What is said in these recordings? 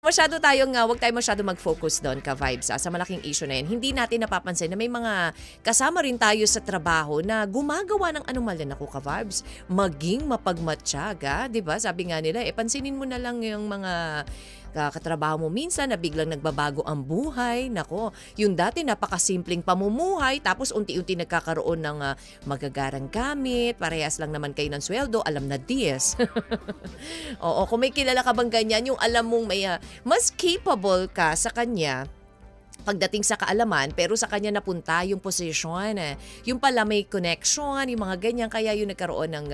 wag tayo masyado mag-focus doon, ka-vibes, sa malaking issue na yan. Hindi natin napapansin na may mga kasama rin tayo sa trabaho na gumagawa ng anomalya. Naku, ka-vibes, maging mapagmatyaga, di ba? Sabi nga nila, pansinin mo na lang yung mga katrabaho mo minsan na biglang nagbabago ang buhay. Nako, yung dati napakasimpleng pamumuhay, tapos unti-unti nagkakaroon ng magagarang gamit, parehas lang naman kayo ng sweldo, alam na DS. Oo, kung may kilala ka bang ganyan, yung alam mong may mas capable ka sa kanya pagdating sa kaalaman, pero sa kanya napunta yung position. Yung pala may connection, yung mga ganyan, kaya yung nagkaroon ng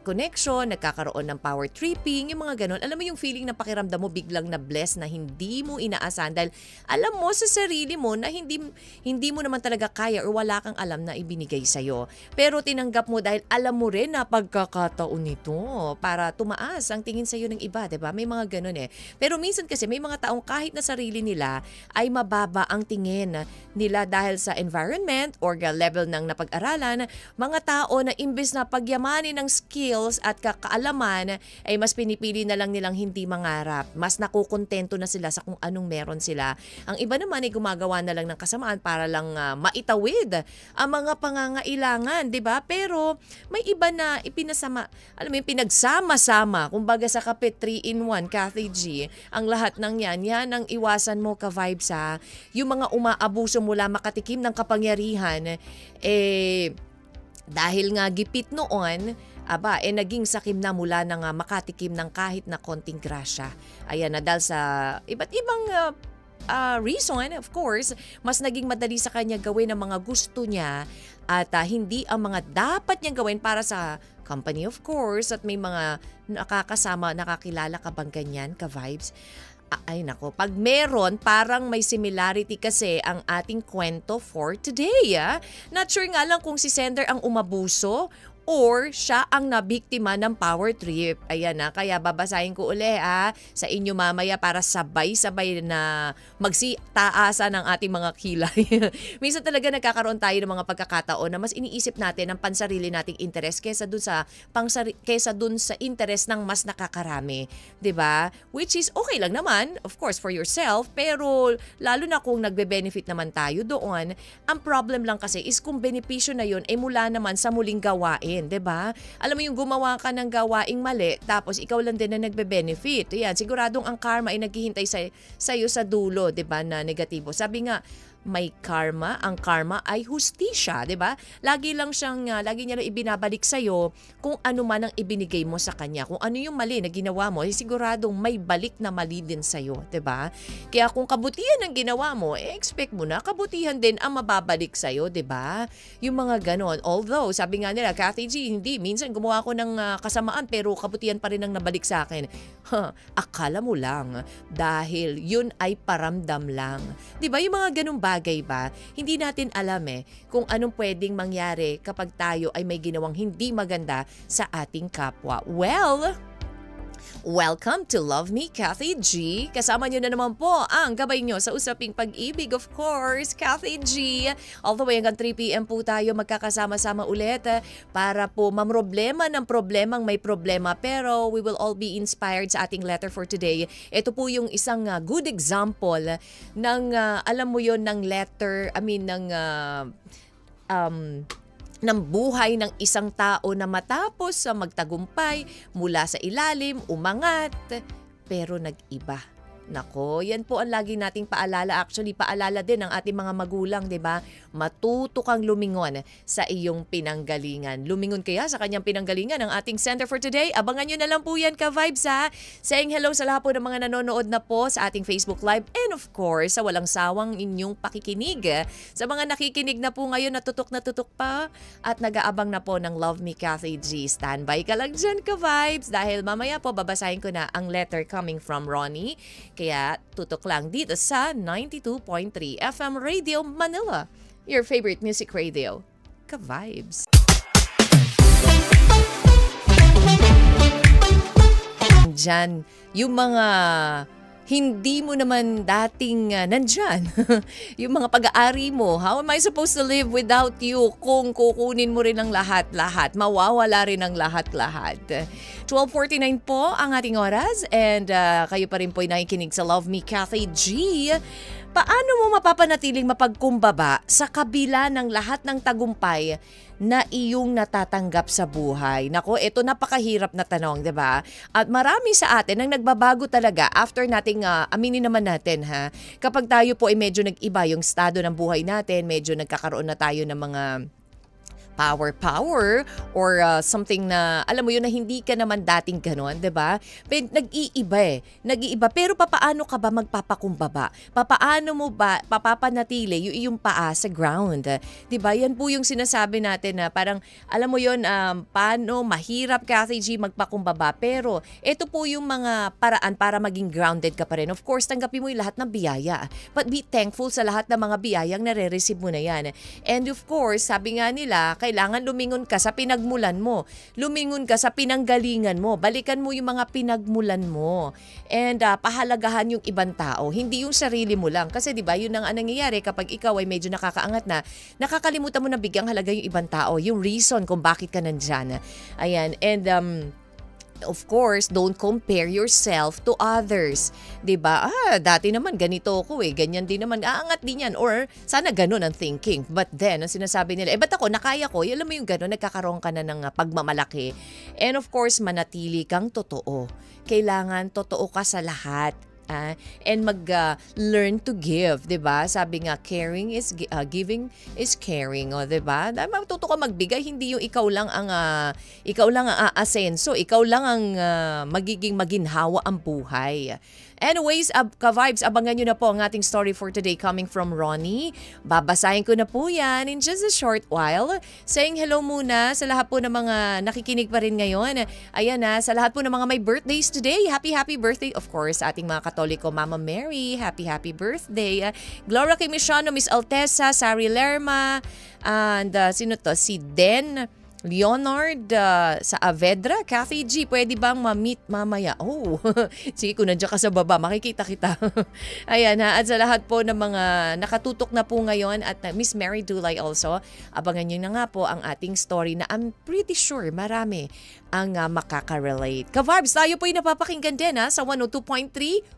connection, nagkakaroon ng power tripping, yung mga ganon. Alam mo yung feeling na pakiramdam mo biglang na blessed na hindi mo inaasahan dahil alam mo sa sarili mo na hindi mo naman talaga kaya or wala kang alam na ibinigay sa'yo. Pero tinanggap mo dahil alam mo rin na pagkakataon nito para tumaas ang tingin sa'yo ng iba, diba? May mga ganon Pero minsan kasi may mga taong kahit na sarili nila ay mababa ang tingin nila dahil sa environment or level ng napag-aralan, mga tao na imbes na pagyamanin ng skills at kaalaman ay mas pinipili na lang nilang hindi mangarap. Mas nakukontento na sila sa kung anong meron sila. Ang iba naman ay gumagawa na lang ng kasamaan para lang maitawid ang mga pangangailangan, 'di ba? Pero may iba na pinagsama-sama, kumbaga sa kape 3-in-1, Kathy G. Ang lahat ng yan ang iwasan mo, ka-vibes, yung mga umaabuso mula makatikim ng kapangyarihan, dahil nga gipit noon, naging sakim na mula nang makatikim ng kahit na konting grasya. Ayan, na dahil sa iba't ibang reason, of course, mas naging madali sa kanya gawin ang mga gusto niya at hindi ang mga dapat niyang gawin para sa company, of course, at may mga nakakasama, nakakilala ka bang ganyan, ka-vibes? Ay nako, pag meron, parang may similarity kasi ang ating kwento for today. Not sure nga lang kung si sender ang umabuso or siya ang nabiktima ng power trip. Ayan kaya babasahin ko uli sa inyo mamaya para sabay-sabay na magsitaasan ng ating mga kilay. Minsan talaga nagkakaroon tayo ng mga pagkakataon na mas iniisip natin ang pansarili nating interes kaysa dun sa interes ng mas nakakarami. 'Di ba? Which is okay lang naman, of course, for yourself, pero lalo na kung nagbe-benefit naman tayo doon. Ang problem lang kasi is kung benepisyo na yun ay mula naman sa muling gawain. 'Di ba? Alam mo yung gumawa ka ng gawaing mali tapos ikaw lang din na nagbe-benefit. Yan, siguradong ang karma ay naghihintay sa iyo sa dulo, 'di ba, na negatibo. Sabi nga, may karma, ang karma ay hustisya, 'di ba? Lagi niya lang ibinabalik sa iyo kung ano man ang ibinigay mo sa kanya. Kung ano yung mali na ginawa mo, siguradong may balik na mali din sa iyo, 'di ba? Kaya kung kabutihan ang ginawa mo, expect mo na kabutihan din ang mababalik sa iyo, 'di ba? Yung mga ganon. Although, sabi nga nila, Kathy G, hindi minsan gumawa ako ng kasamaan pero kabutihan pa rin ang nabalik sa akin. Akala mo lang dahil yun ay paramdam lang. 'Di ba? Yung mga ganung bagay ba, hindi natin alam kung anong pwedeng mangyari kapag tayo ay may ginawang hindi maganda sa ating kapwa. Well, welcome to Love Me, Kathy G. Kasama nyo na naman po ang gabay nyo sa usaping pag-ibig, of course, Kathy G. All the way hanggang 3 p.m. po tayo magkakasama-sama ulit para po mamroblema ng problemang may problema, pero we will all be inspired sa ating letter for today. Ito po yung isang good example ng, alam mo yon, ng letter, ng buhay ng isang tao na matapos sa magtagumpay mula sa ilalim, umangat, pero nag-iba. Nako, yan po ang lagi nating paalala. Actually, paalala din ng ating mga magulang, 'di ba? Matuto kang lumingon sa iyong pinanggalingan. Lumingon kaya sa kanyang pinanggalingan ng ating center for today. Abangan nyo na lang po yan, ka-vibes, Saying hello sa lahat po ng mga nanonood na po sa ating Facebook Live and of course, sa walang sawang inyong pakikinig. Sa mga nakikinig na po ngayon, na tutok pa at nag-aabang na po ng Love Me, Kathy G. Standby ka lang dyan, ka-vibes, dahil mamaya po babasahin ko na ang letter coming from Ronnie. Kaya tutok lang dito sa 92.3 FM Radio Manila, your favorite music radio, ka-vibes. Diyan, yung mga hindi mo naman dating nandyan. Yung mga pag-aari mo, how am I supposed to live without you kung kukunin mo rin ang lahat-lahat? Mawawala rin ang lahat-lahat. 12:49 po ang ating oras and kayo pa rin po ay nakikinig sa Love Me Cathy G. Paano mo mapapanatiling mapagkumbaba sa kabila ng lahat ng tagumpay na iyong natatanggap sa buhay? Nako, ito napakahirap na tanong, 'di ba? At marami sa atin ang nagbabago talaga after nating aminin naman natin ha. Kapag tayo po ay medyo nag-iba yung estado ng buhay natin, medyo nagkakaroon na tayo ng mga power or something na alam mo yun na hindi ka naman dating gano'n, 'di ba? Nag-iiba Nag-iiba pero papaano ka ba magpapakumbaba? Papaano mo ba papapanatili yung iyong paa sa ground? 'Di ba? Yan po yung sinasabi natin na parang alam mo yun paano mahirap Cathy G magpakumbaba pero ito po yung mga paraan para maging grounded ka pa rin. Of course, tanggapin mo yung lahat ng biyaya. But be thankful sa lahat ng mga biyayang nare-receive mo na yan. And of course, sabi nga nila, kailangan lumingon ka sa pinagmulan mo. Lumingon ka sa pinanggalingan mo. Balikan mo yung mga pinagmulan mo. And pahalagahan yung ibang tao. Hindi yung sarili mo lang. Kasi di ba yun ang nangyayari kapag ikaw ay medyo nakakaangat na, nakakalimutan mo na bigyang halaga yung ibang tao. Yung reason kung bakit ka nandyan. Ayan. And of course, don't compare yourself to others. 'Di ba? Dati naman ganito ako ganyan din naman. Aangat din yan or sana ganun ang thinking. But then, ang sinasabi nila, ba't ako, nakaya ko? Alam mo yung ganun, nagkakaroon ka na ng pagmamalaki. And of course, manatili kang totoo. Kailangan totoo ka sa lahat. And mag-learn to give, 'di ba? Sabi nga, caring is giving is caring, 'di ba? Matuto ka magbigay, hindi yung ikaw lang ang aasenso, ikaw lang ang magiging maginhawa ang buhay. Anyways, ka-vibes, abangan nyo na po ang ating story for today coming from Ronnie. Babasahin ko na po yan in just a short while. Saying hello muna sa lahat po ng mga nakikinig pa rin ngayon. Ayan sa lahat po ng mga may birthdays today. Happy birthday, of course, sa ating mga Katoliko, Mama Mary. Happy birthday. Gloria Kimisiono, Miss Altesa, Sari Lerma, and sino to? Si Den Leonard sa Avedra. Cathy G, pwede bang ma-meet mamaya? Oh, sige, kung nandiyan ka sa baba, makikita kita. Ayan at sa lahat po ng mga nakatutok na po ngayon at Miss Mary Dulay also, abangan nyo na nga po ang ating story na I'm pretty sure marami ang makaka-relate. Ka-vibes, tayo po yung napapakinggan din sa 102.3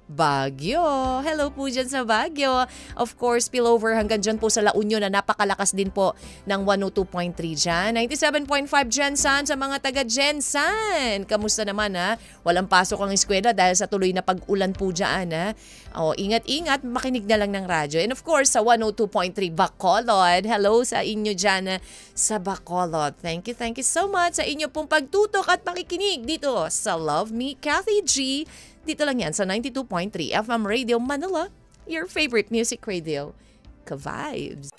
Baguio. Hello po dyan sa Baguio. Of course, spillover hanggang dyan po sa La Union na napakalakas din po ng 102.3 dyan. 97.5 Jensan sa mga taga Jensan. Kamusta naman Walang pasok ang eskwela dahil sa tuloy na pag-ulan po dyan ingat-ingat, makinig na lang ng radyo. And of course, sa 102.3 Bacolod. Hello sa inyo dyan sa Bacolod. Thank you so much sa inyo pong pagtutok at pakikinig dito sa Love Me Cathy G. Dito lang yan sa 92.3 FM Radio Manila, your favorite music radio. Ka-vibes!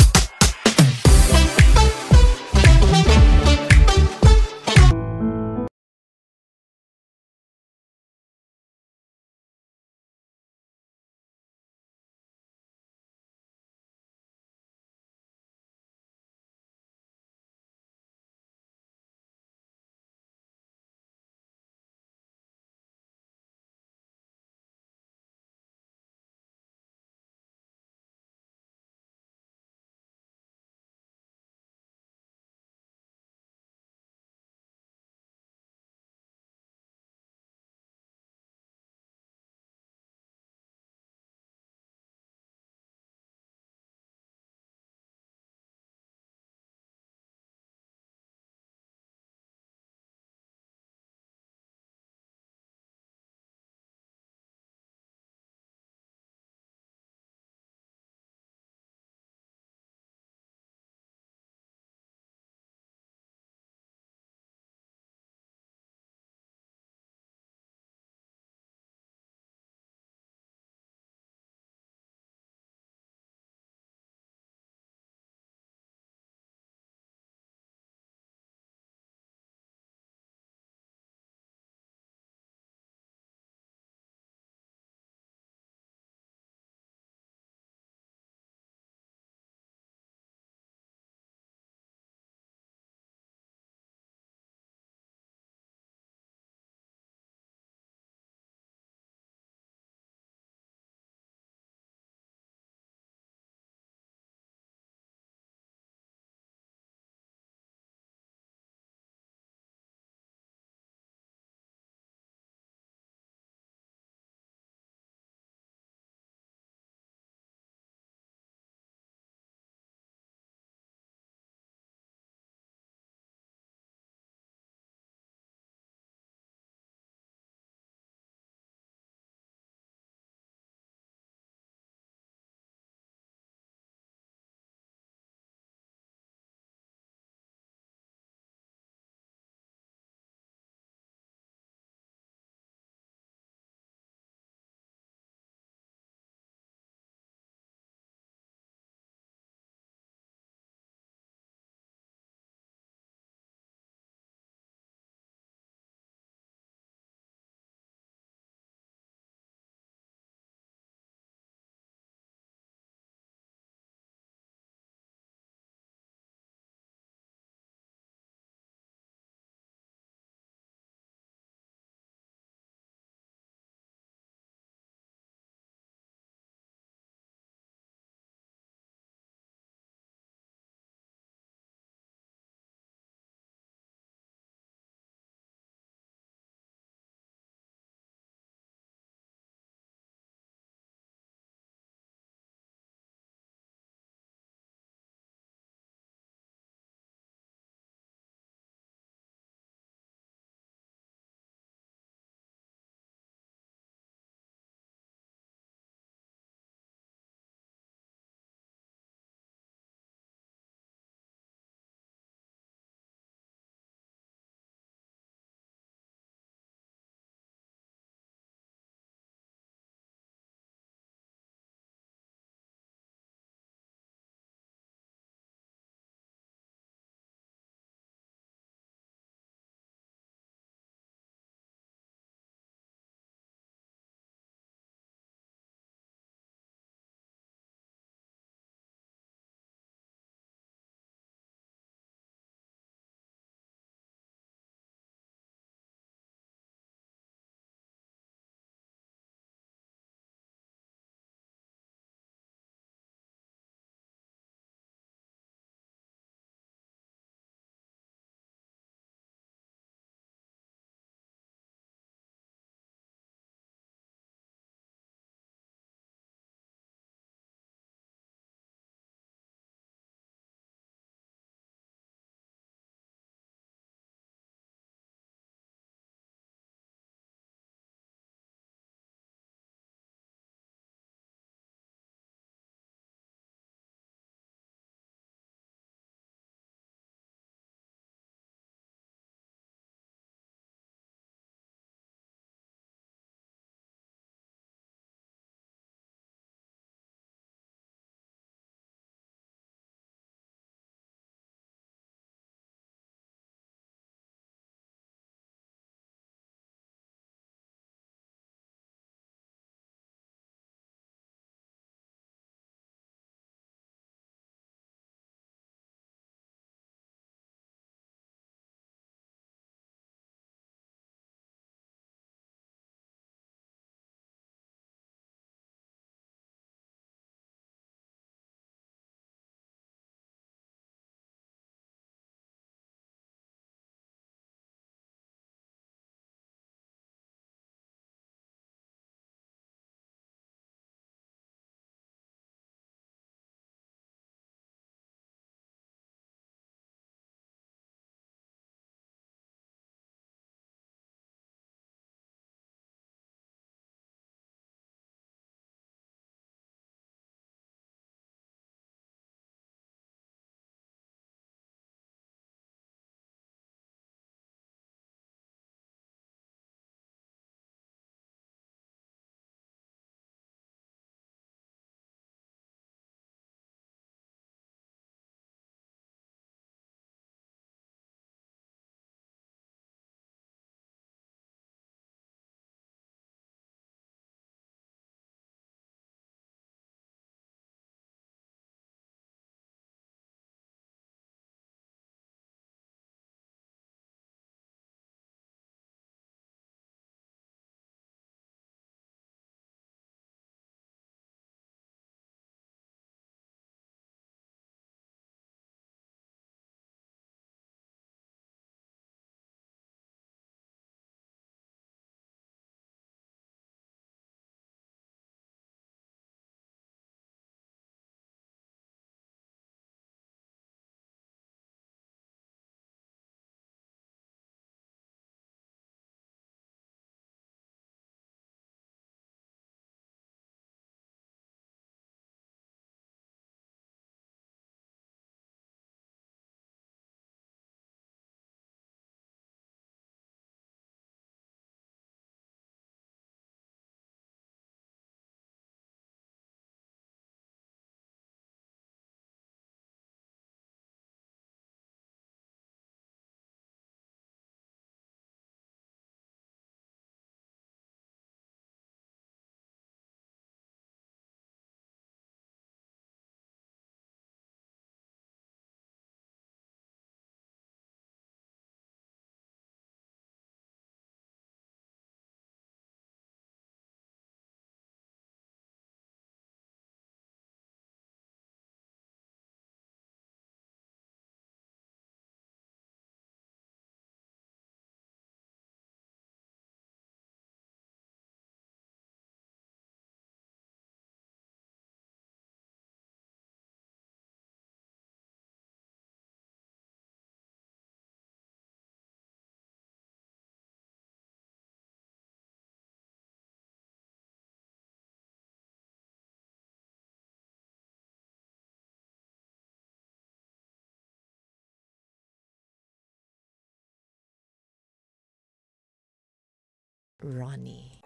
Ronnie.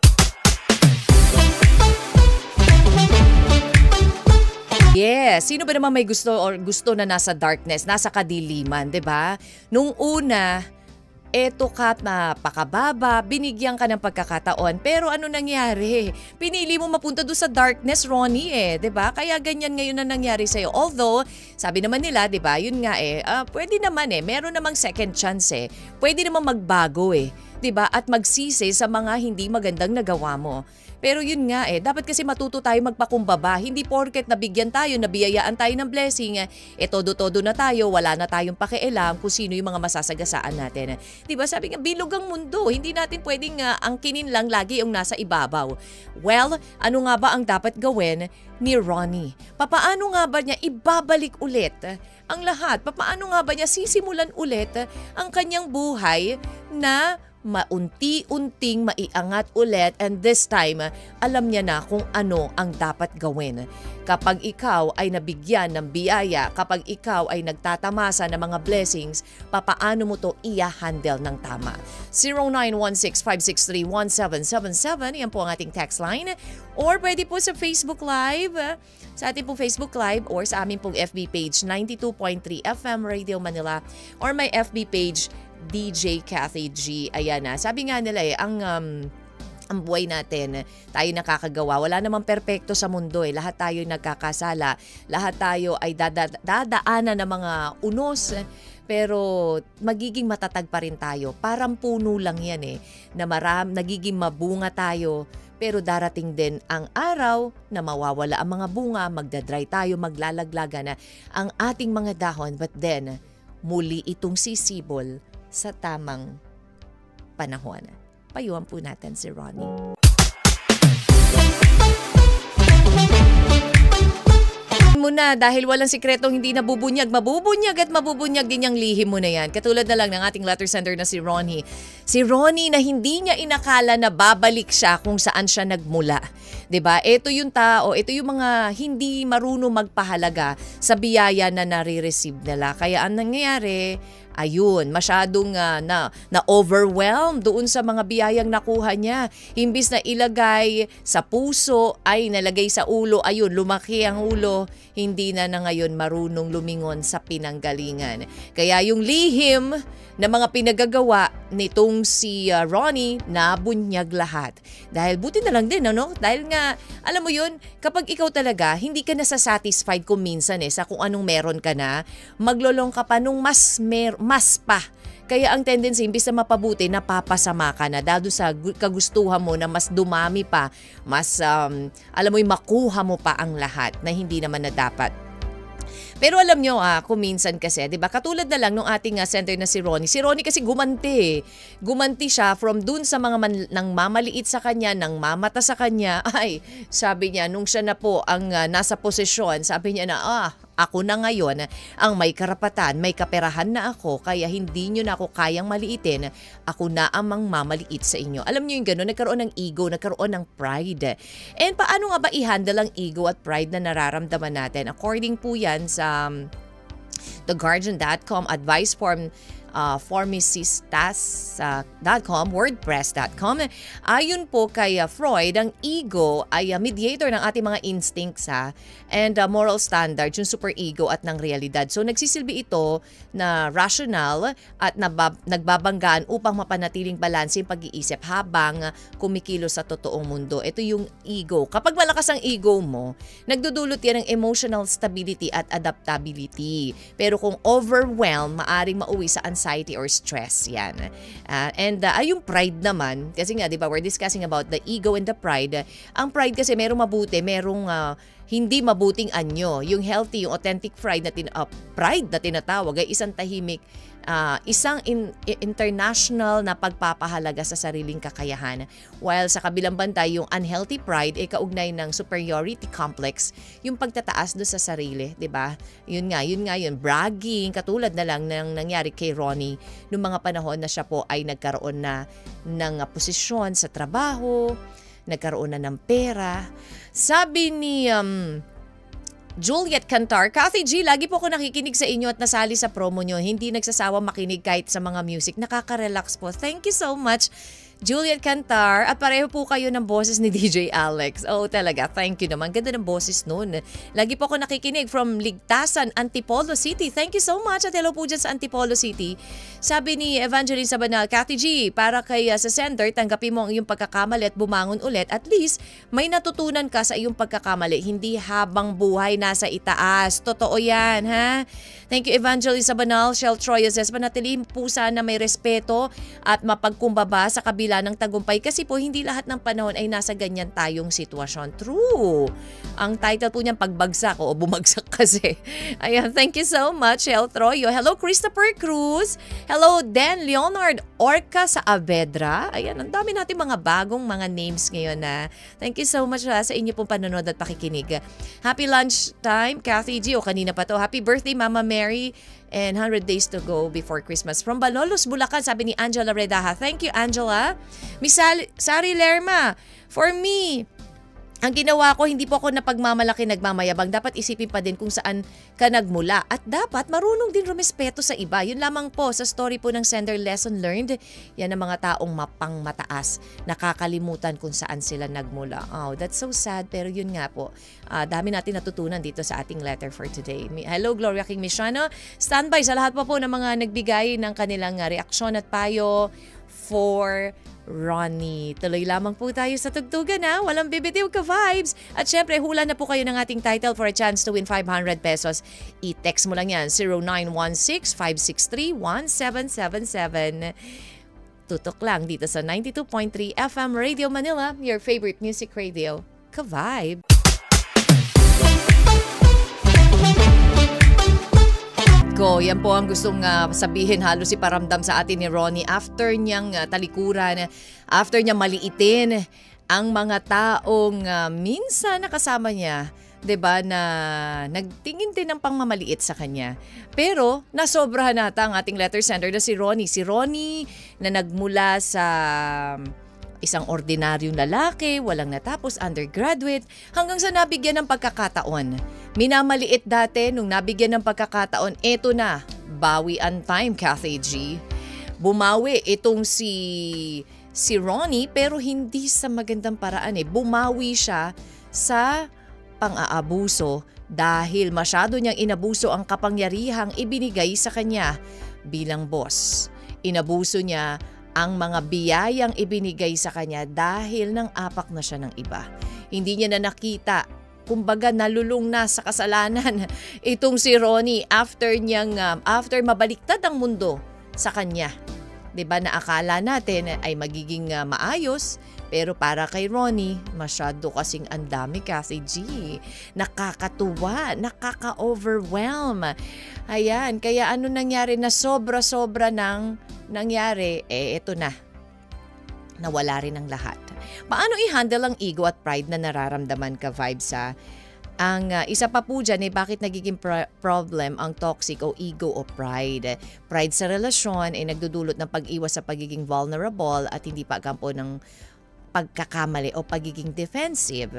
Yes, sino ba naman may gusto or gusto na nasa darkness, nasa kadiliman, 'di ba? Nung una, eto ka napakababa, binigyan ka ng pagkakataon. Pero ano nangyari? Pinili mo mapunta doon sa darkness, Ronnie 'di ba? Kaya ganyan ngayon na nangyari sa'yo. Although, sabi naman nila, 'di ba? Yun nga pwede naman meron namang second chance Pwede namang magbago 'di ba? At magsisi sa mga hindi magandang nagawa mo. Pero yun nga dapat kasi matuto tayo magpakumbaba. Hindi porket nabigyan tayo, nabiyayaan tayo ng blessing, todo-todo na tayo, wala na tayong pakialam kung sino yung mga masasagasaan natin. Diba sabi nga, bilog ang mundo. Hindi natin pwedeng angkinin lang lagi yung nasa ibabaw. Well, ano nga ba ang dapat gawin ni Ronnie? Papaano nga ba niya ibabalik ulit ang lahat? Papaano nga ba niya sisimulan ulit ang kanyang buhay na maunti-unting maiangat ulit, and this time, alam niya na kung ano ang dapat gawin. Kapag ikaw ay nabigyan ng biyaya, kapag ikaw ay nagtatamasa ng mga blessings, papaano mo to i-handle ng tama? 0916-563-1777, yan po ang ating text line. Or pwede po sa Facebook Live, sa ating pong Facebook Live or sa aming pong FB page 92.3 FM Radio Manila or my FB page DJ Cathy G. Ayan na. Sabi nga nila ang buhay natin, tayo nakakagawa. Wala namang perpekto sa mundo Lahat tayo nagkakasala. Lahat tayo ay dadaanan ng mga unos. Pero magiging matatag pa rin tayo. Parang puno lang yan na nagiging mabunga tayo. Pero darating din ang araw na mawawala ang mga bunga, magdadry tayo, maglalaglaga na ang ating mga dahon. But then, muli itong sisibol sa tamang panahon. Payuhan po natin si Ronnie. Muna dahil walang sikretong hindi nabubunyag, mabubunyag at mabubunyag din yung lihim mo na yan. Katulad na lang ng ating letter sender na si Ronnie. Si Ronnie na hindi niya inakala na babalik siya kung saan siya nagmula. 'Di ba? Ito yung tao, ito yung mga hindi marunong magpahalaga sa biyaya na nare-receive nila. Kaya ang nangyayari, ayun, masyadong na-overwhelmed doon sa mga biyayang nakuha niya. Imbis na ilagay sa puso, ay nalagay sa ulo. Ayun, lumaki ang ulo. Hindi na ngayon marunong lumingon sa pinanggalingan. Kaya yung lihim na mga pinagagawa nitong si Ronnie, nabunyag lahat. Dahil buti na lang din, Dahil nga, alam mo yun, kapag ikaw talaga, hindi ka nasasatisfied kung minsan sa kung anong meron ka na, maglolong ka pa nung mas pa. Kaya ang tendency, imbis na mapabuti, napapasama ka na dahil sa kagustuhan mo na mas dumami pa, mas, alam mo yung makuha mo pa ang lahat na hindi naman na dapat. Pero alam nyo kung minsan kasi, 'di ba? Katulad na lang nung ating sender na si Ronnie. Si Ronnie kasi gumanti. Gumanti siya from dun sa mga nang mamaliit sa kanya, nang mamata sa kanya. Ay, sabi niya nung siya na po ang nasa posisyon, sabi niya na ako na ngayon ang may karapatan, may kaperahan na ako, kaya hindi nyo na ako kayang maliitin. Ako na ang mamaliit sa inyo. Alam nyo yung gano'n, nagkaroon ng ego, nagkaroon ng pride. And paano nga ba i-handle ang ego at pride na nararamdaman natin? According po yan sa theguardian.com, advice from pharmacistas.com, wordpress.com. Ayon po kay Freud, ang ego ay mediator ng ating mga instincts and moral standards, yung superego at ng realidad. So nagsisilbi ito na rational at nagbabanggaan upang mapanatiling balanse yung pag-iisip habang kumikilos sa totoong mundo. Ito yung ego. Kapag malakas ang ego mo, nagdudulot yan ng emotional stability at adaptability. Pero kung overwhelmed, maaring mauwi sa anxiety or stress yan. Yung pride naman, kasi nga, di ba, we're discussing about the ego and the pride. Ang pride kasi merong mabuti, merong hindi mabuting anyo. Yung healthy, yung authentic pride na tinatawag ay isang tahimik, isang international na pagpapahalaga sa sariling kakayahan. While sa kabilang bantay, yung unhealthy pride ay kaugnay ng superiority complex, yung pagtataas do sa sarili, 'di ba? Yun nga yun, bragging, katulad na lang ng nangyari kay Ronnie noong mga panahon na siya po ay nagkaroon na ng posisyon sa trabaho, nagkaroon na ng pera. Sabi ni Juliet Cantar, Cathy G, lagi po ako nakikinig sa inyo at nasali sa promo nyo. Hindi nagsasawa makinig kahit sa mga music. Nakaka-relax po. Thank you so much, Juliet Cantar, at pareho po kayo ng boses ni DJ Alex. Oo talaga, thank you naman. Ganda ng boses nun. Lagi po ako nakikinig from Ligtasan, Antipolo City. Thank you so much at hello po dyan sa Antipolo City. Sabi ni Evangeline Sabanal, Cathy G, para kay sa sender, tanggapin mo ang iyong pagkakamali at bumangon ulit. At least, may natutunan ka sa iyong pagkakamali. Hindi habang buhay nasa itaas. Totoo yan, ha? Thank you, Evangeline Sabanal. Shell Troya says, panatilihin po sana may respeto at mapagkumbaba sa kabila ng tagumpay kasi po hindi lahat ng panahon ay nasa ganyan tayong sitwasyon. True. Ang title po niyan, pagbagsak o bumagsak kasi. Ayan, thank you so much, Shell Troyo. Hello, Christopher Cruz. Hello, Dan Leonard Orca sa Avedra. Ayan, ang dami natin mga bagong mga names ngayon na. Thank you so much sa inyo pong panonood at pakikinig. Happy lunchtime, Cathy G. O kanina pa to. Happy birthday, Mama Mary. And 100 days to go before Christmas. From Balolos, Bulacan, sabi ni Angela Redaha. Thank you, Angela. Miss Sari Lerma, for me, ang ginawa ko, hindi po ako napagmamalaki, nagmamayabang. Dapat isipin pa din kung saan ka nagmula. At dapat marunong din rumespeto sa iba. Yun lamang po sa story po ng sender, lesson learned. Yan ang mga taong mapang mataas. Nakakalimutan kung saan sila nagmula. Oh, that's so sad. Pero yun nga po. Dami natin natutunan dito sa ating letter for today. Hello, Gloria King Misiano. Standby sa lahat po ng mga nagbigay ng kanilang reaksyon at payo for Ronnie. Tuloy lamang po tayo sa tugtugan ha. Walang bibitiw ka vibes. At syempre, hula na po kayo ng ating title for a chance to win 500 pesos. I-text mo lang yan, 0916-563-1777. Tutok lang dito sa 92.3 FM Radio Manila, your favorite music radio. Ka-vibe! Yan po ang gustong sabihin, halos iparamdam sa atin ni Ronnie after niyang talikuran, after niya maliitin ang mga taong minsan nakasama niya, 'di ba, na nagtingin din ng pangmamaliit sa kanya. Pero nasobrahan nata ang ating letter sender na si Ronnie. Si Ronnie na nagmula sa isang ordinaryong lalaki, walang natapos, undergraduate, hanggang sa nabigyan ng pagkakataon. Minamaliit dati, nung nabigyan ng pagkakataon, eto na, bawian time, Cathy G. Bumawi itong si Ronnie, pero hindi sa magandang paraan. Bumawi siya sa pang-aabuso dahil masyado niyang inabuso ang kapangyarihang ibinigay sa kanya bilang boss. Inabuso niya ang mga biyayang ibinigay sa kanya dahil nang apak na siya ng iba. Hindi niya na nakita, kumbaga nalulung na sa kasalanan itong si Ronnie after mabaliktad ang mundo sa kanya. 'Di ba, na akala natin ay magiging maayos, pero para kay Ronnie, masyado kasing andami, Cathy G. Nakakatuwa, nakaka-overwhelm. Ayan, kaya ano nangyari na sobra-sobra nang nangyari, ito na. Nawala rin ang lahat. Paano i-handle ang ego at pride na nararamdaman ka, vibes sa ang isa pa po dyan bakit nagiging problem ang toxic o ego o pride. Pride sa relasyon ay nagdudulot ng pag-iwas sa pagiging vulnerable at hindi pagkampo ng pagkakamali o pagiging defensive.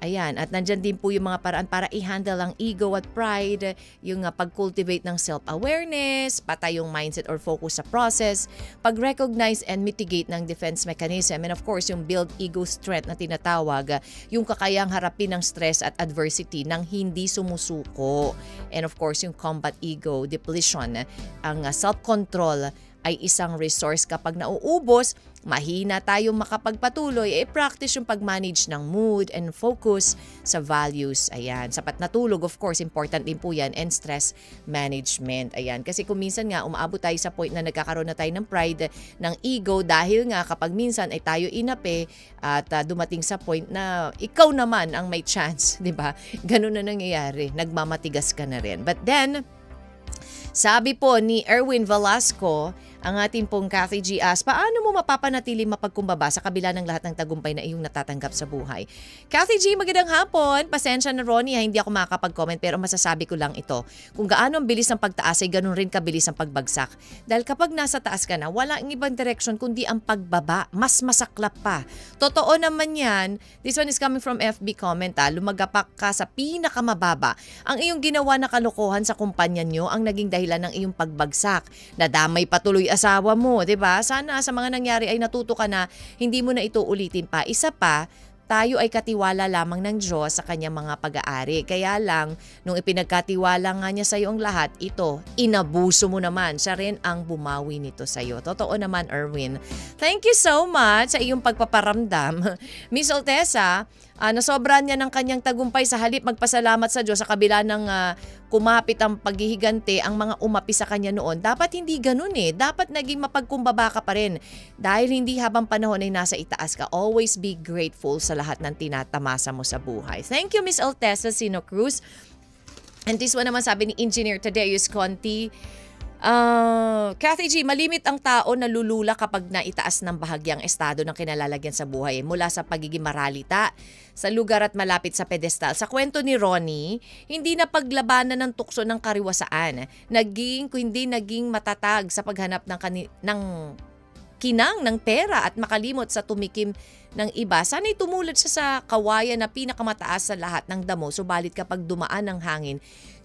Ayan, at nandyan din po yung mga paraan para i-handle ang ego at pride, yung pag-cultivate ng self-awareness, patay yung mindset or focus sa process, pag-recognize and mitigate ng defense mechanism, and of course, yung build ego strength na tinatawag, yung kakayang harapin ng stress at adversity nang hindi sumusuko. And of course, yung combat ego depletion, ang self-control ay isang resource kapag nauubos, mahina tayong makapagpatuloy, practice yung pag-manage ng mood and focus sa values. Ayan, sapat na tulog, of course, important din po yan, and stress management. Ayan, kasi kung minsan nga umaabot tayo sa point na nagkakaroon na tayo ng pride, ng ego, dahil nga kapag minsan ay tayo inape at dumating sa point na ikaw naman ang may chance, di ba? Ganun na nangyayari, nagmamatigas ka na rin. But then, sabi po ni Erwin Velasco, ang ating pong Cathy G. paano mo mapapanatiling mapagkumbaba sa kabila ng lahat ng tagumpay na iyong natatanggap sa buhay? Cathy G, magandang hapon. Pasensya na, Ronnie, hindi ako makakapag-comment, pero masasabi ko lang ito. Kung gaano ang bilis ng pagtaas ay ganun rin kabilis ang pagbagsak. Dahil kapag nasa taas ka na, wala ang ibang direction kundi ang pagbaba. Mas masaklap pa. Totoo naman yan. This one is coming from FB comment. Lumagapak ka sa pinakamababa. Ang iyong ginawa na kalokohan sa kumpanya nyo ang naging dahilan ng iyong pagbagsak. Nadamay patuloy asawa mo, 'di ba? Sana sa mga nangyari ay natuto ka na hindi mo na ito ulitin pa. Isa pa, tayo ay katiwala lamang ng Diyos sa kanyang mga pag-aari. Kaya lang, nung ipinagkatiwala nga niya sa iyo ang lahat, ito, inabuso mo naman. Siya rin ang bumawi nito sa iyo. Totoo naman, Erwin. Thank you so much sa iyong pagpaparamdam. Miss Altesa, nasobran niya ng kanyang tagumpay sa halip magpasalamat sa Diyos sa kabila ng kumapit ang paghihigante ang mga umapi sa kanya noon. Dapat hindi ganun eh. Dapat naging mapagkumbaba ka pa rin. Dahil hindi habang panahon ay nasa itaas ka. Always be grateful sa lahat ng tinatamasa mo sa buhay. Thank you, Miss Altesa Sino Cruz. And this one naman sabi ni Engineer Tadeus Conti, Kathy G, malimit ang tao na lulula kapag naitaas ng bahagyang estado ng kinalalagyan sa buhay mula sa pagiging maralita sa lugar at malapit sa pedestal. Sa kwento ni Ronnie, hindi na paglabanan ng tukso ng kariwasaan. Hindi naging matatag sa paghanap ng kinang ng pera at makalimot sa tumikim ng iba. Sana'y tumulad siya sa kawayan na pinakamataas sa lahat ng damo, subalit kapag dumaan ng hangin,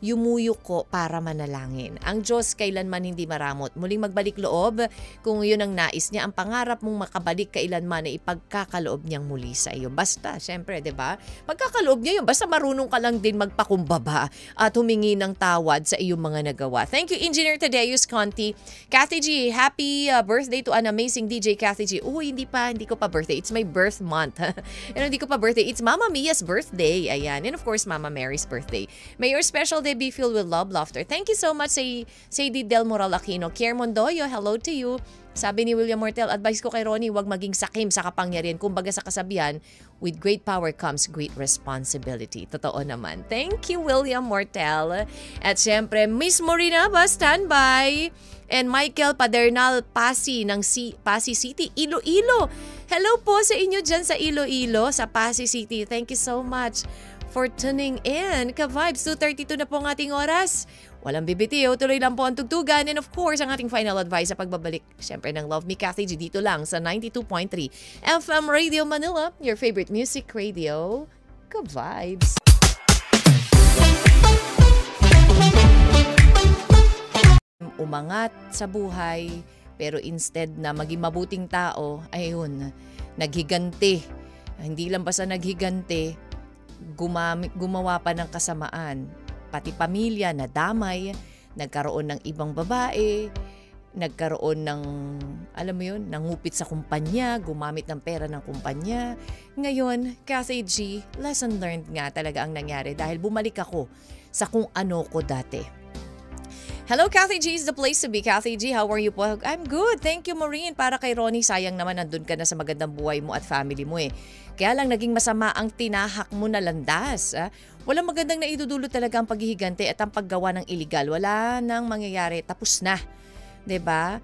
yumuyok ko para manalangin. Ang Diyos kailanman hindi maramot. Muling magbalik loob kung yun ang nais niya. Ang pangarap mong makabalik kailanman ay ipagkakaloob niyang muli sa iyo. Basta, syempre, 'di ba? Magkakaloob niya yun. Basta marunong ka lang din magpakumbaba at humingi ng tawad sa iyong mga nagawa. Thank you, Engineer Tadeus Conti. Kathy G, happy birthday to an amazing DJ, Kathy G. Hindi ko pa birthday. It's my birth month. Hindi ko pa birthday. It's Mama Mia's birthday. Ayan. And of course, Mama Mary's birthday. May your special day be filled with love, laughter. Thank you so much, Sadie Del Moral Aquino. Kier Mondoyo, hello to you. Sabi ni William Mortel, advice ko kay Ronnie, huwag maging sakim sa kapangyarihan. Kumbaga sa kasabihan, with great power comes great responsibility. Totoo naman. Thank you, William Mortel. At syempre, Miss Morina ba, standby? And Michael Padernal Pasi ng Pasig City, Iloilo. Hello po sa inyo dyan sa Iloilo, sa Pasig City. Thank you so much for tuning in. Ka-Vibes, 2:32 na po ang ating oras. Walang bibitiw, tuloy lang po ang tugtugan. And of course, ang ating final advice sa pagbabalik, syempre ng Love Me Kathy G dito lang sa 92.3 FM Radio Manila, your favorite music radio. Ka-Vibes. Umangat sa buhay, pero instead na maging mabuting tao, ayun, naghigante. Hindi lang basta naghigante, gumawa pa ng kasamaan. Pati pamilya nadamay, nagkaroon ng ibang babae, nagkaroon ng, alam mo yun, nangupit sa kumpanya, gumamit ng pera ng kumpanya. Ngayon, Kathy G, lesson learned nga talaga ang nangyari dahil bumalik ako sa kung ano ko dati. Hello, Kathy G is the place to be. Kathy G, how are you po? I'm good. Thank you, Maureen. Para kay Ronnie, sayang naman nandun ka na sa magandang buhay mo at family mo eh. Kaya lang naging masama ang tinahak mo na landas. Walang magandang naidudulot talaga ang paghihigante at ang paggawa ng iligal. Wala nang mangyayari. Tapos na. 'Di ba?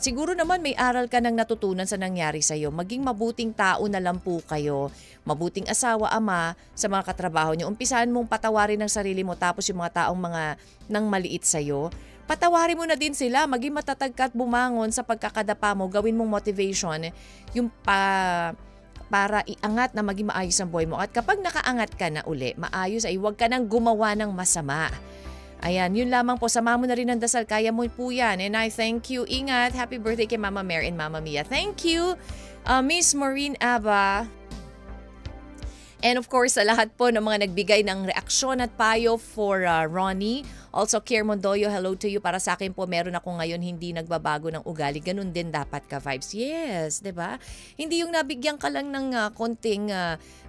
Siguro naman may aral ka nang natutunan sa nangyari sa iyo. Maging mabuting tao na lang po kayo. Mabuting asawa, ama sa mga katrabaho niyo. Umpisahan mong patawarin ang sarili mo tapos yung mga taong nang maliit sa iyo. Patawarin mo na din sila. Maging matatag ka at bumangon sa pagkakadapa mo. Gawin mong motivation yung para iangat na maging maayos ang buhay mo. At kapag nakaangat ka na uli, maayos ay huwag ka nang gumawa ng masama. Ayan, yun lamang po. Sama mo na rin ang dasal. Kaya mo po yan. And I thank you. Ingat. Happy birthday kay Mama Mary and Mama Mia. Thank you, Miss Maureen Aba. And of course, sa lahat po ng mga nagbigay ng reaksyon at payo for Ronnie. Also, Kier Mondoyo, hello to you. Para sa akin po, meron ako ngayon hindi nagbabago ng ugali. Ganun din dapat ka-vibes. Yes, 'di ba? Hindi yung nabigyan ka lang ng konting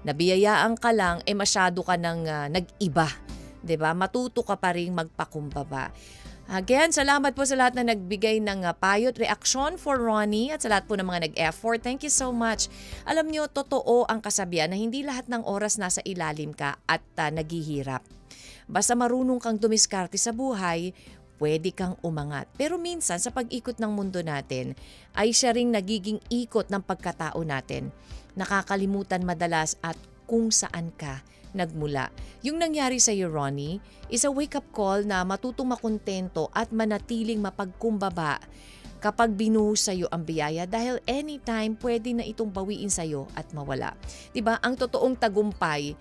nabiyayaan ka lang, masyado ka ng nag-iba. 'Di ba? Matuto ka pa ring magpakumbaba. Again, salamat po sa lahat na nagbigay ng payo at reaksyon for Ronnie at sa lahat po ng mga nag-effort. Thank you so much. Alam nyo, totoo ang kasabihan na hindi lahat ng oras nasa ilalim ka at naghihirap. Basta marunong kang dumiskarte sa buhay, pwede kang umangat. Pero minsan sa pag-ikot ng mundo natin, ay siya ring nagiging ikot ng pagkatao natin. Nakakalimutan madalas at kung saan ka nagmula. Yung nangyari sa iyo, Ronnie, is a wake-up call na matutong makontento at manatiling mapagkumbaba kapag binuhos sa iyo ang biyaya dahil anytime pwede na itong bawiin sa iyo at mawala. 'Di ba? Ang totoong tagumpay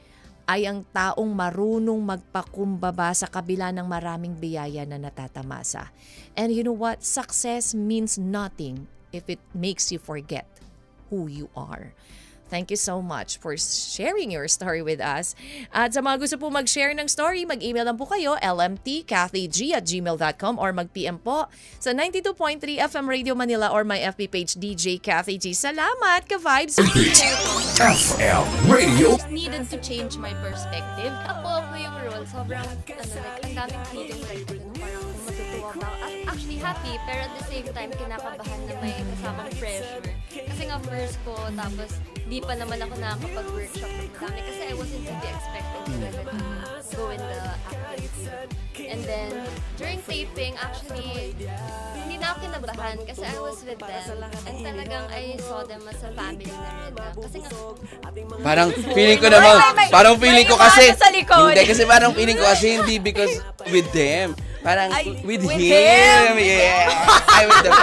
ay ang taong marunong magpakumbaba sa kabila ng maraming biyaya na natatamasa. And you know what? Success means nothing if it makes you forget who you are. Thank you so much for sharing your story with us. At sa mga gusto po mag-share ng story, mag-email lang po kayo, lmtkathyg@gmail.com or mag-PM po sa 92.3 FM Radio Manila or my FB page DJ Kathy G. Salamat, ka-vibes! FM Radio. Needed to change my perspective. Ako yung role, sobrang, ang daming feeling like, parang matutuwa ka. Actually happy, pero at the same time, kinakabahan na may kasamang pressure. Kasi nga first ko, tapos di pa naman ako nakakapag-workshop ng madami kasi I wasn't really expecting to go in the acting field. And then, during taping, actually, hindi na ako kinabahan kasi I was with them. And talagang I saw them as a family na rin. Kasi nga, Parang feeling ko naman, parang feeling ko kasi, sa likod. hindi kasi parang feeling ko kasi hindi because with them. Parang Ay, with with him. him. Yeah. I with them.